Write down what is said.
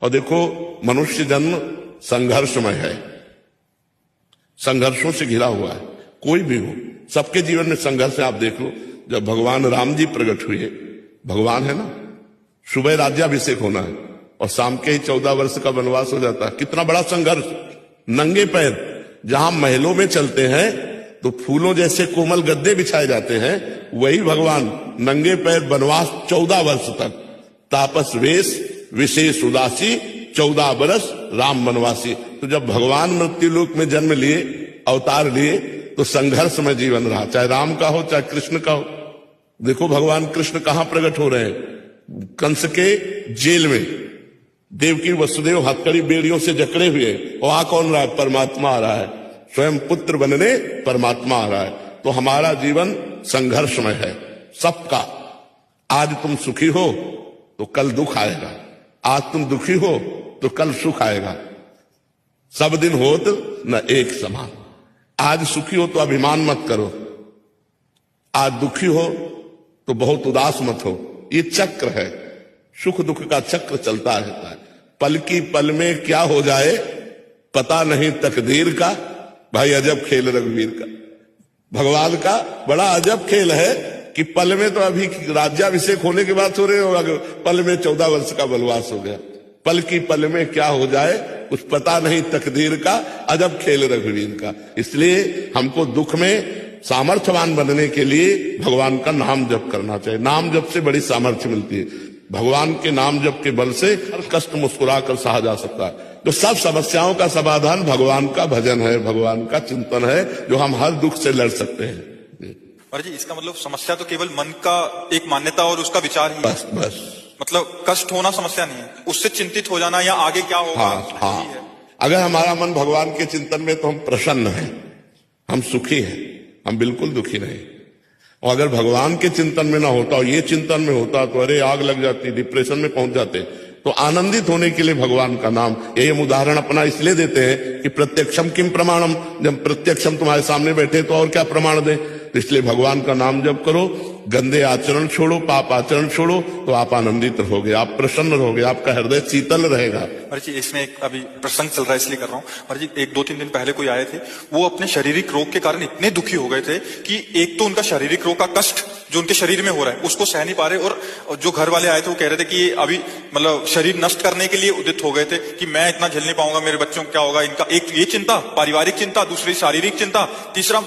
और देखो, मनुष्य जन्म संघर्षमय है, संघर्षों से घिरा हुआ है। कोई भी हो, सबके जीवन में संघर्ष है। आप देख लो, जब भगवान राम जी प्रकट हुए, भगवान है ना, सुबह राज्याभिषेक होना है और शाम के ही 14 वर्ष का वनवास हो जाता है। कितना बड़ा संघर्ष। नंगे पैर जहां महलों में चलते हैं तो फूलों जैसे कोमल गद्दे बिछाए जाते हैं, वही भगवान नंगे पैर वनवास 14 वर्ष तक। तापस वेश विशेष उदासी 14 बरस राम वनवासी। तो जब भगवान मृत्युलोक में जन्म लिए, अवतार लिए, तो संघर्ष में जीवन रहा, चाहे राम का हो चाहे कृष्ण का हो। देखो भगवान कृष्ण कहां प्रकट हो रहे हैं? कंस के जेल में, देवकी वसुदेव हथकड़ी बेड़ियों से जकड़े हुए, वहां कौन रहा है? परमात्मा आ रहा है, स्वयं पुत्र बनने परमात्मा आ रहा है। तो हमारा जीवन संघर्षमय है सबका। आज तुम सुखी हो तो कल दुख आएगा, आज तुम दुखी हो तो कल सुख आएगा। सब दिन होत न एक समान। आज सुखी हो तो अभिमान मत करो, आज दुखी हो तो बहुत उदास मत हो। ये चक्र है, सुख दुख का चक्र चलता रहता है। पल की पल में क्या हो जाए पता नहीं तकदीर का। भाई अजब खेल रघुवीर का, भगवान का बड़ा अजब खेल है कि पल में, तो अभी राज्याभिषेक होने के बाद हो रहे हो, पल में 14 वर्ष का वनवास हो गया। पल की पल में क्या हो जाए कुछ पता नहीं तकदीर का, अजब खेल रघुवीर का। इसलिए हमको दुख में सामर्थ्यवान बनने के लिए भगवान का नाम जप करना चाहिए। नाम जप से बड़ी सामर्थ्य मिलती है। भगवान के नाम जप के बल से हर कष्ट मुस्कुरा कर सहा जा सकता है। तो सब समस्याओं का समाधान भगवान का भजन है, भगवान का चिंतन है, जो हम हर दुख से लड़ सकते हैं। और जी इसका मतलब समस्या तो केवल मन का एक मान्यता और उसका विचार ही बस बस, मतलब कष्ट होना समस्या नहीं है, उससे चिंतित हो जाना या आगे क्या होगा। हाँ, अगर हमारा मन भगवान के चिंतन में, तो हम प्रसन्न हैं, हम सुखी हैं, हम बिल्कुल दुखी नहीं। और अगर भगवान के चिंतन में ना होता और ये चिंतन में होता तो अरे आग लग जाती, डिप्रेशन में पहुंच जाते। तो आनंदित होने के लिए भगवान का नाम, यही हम उदाहरण अपना इसलिए देते हैं कि प्रत्यक्षम किम प्रमाणम। जब प्रत्यक्षम तुम्हारे सामने बैठे तो और क्या प्रमाण दें। तो इसलिए भगवान का नाम जप करो, गंदे आचरण छोड़ो, पाप आचरण छोड़ो, तो आप आनंदित रहोगे, आप प्रसन्न रहोगे, आपका हृदय शीतल रहेगा। और जी इसमें एक अभी प्रसंग चल रहा है इसलिए कर रहा हूँ। और जी 1-2-3 दिन पहले कोई आए थे, वो अपने शारीरिक रोग के कारण इतने दुखी हो गए थे कि एक तो उनका शारीरिक रोग का कष्ट जो उनके शरीर में हो रहा है उसको सह नहीं पा रहे, और जो घर वाले आए थे वो कह रहे थे कि अभी मतलब शरीर नष्ट करने के लिए उदित हो गए थे कि मैं इतना झेल नहीं पाऊंगा, मेरे बच्चों को क्या होगा। इनका एक ये चिंता, पारिवारिक चिंता, दूसरी शारीरिक चिंता, तीसरा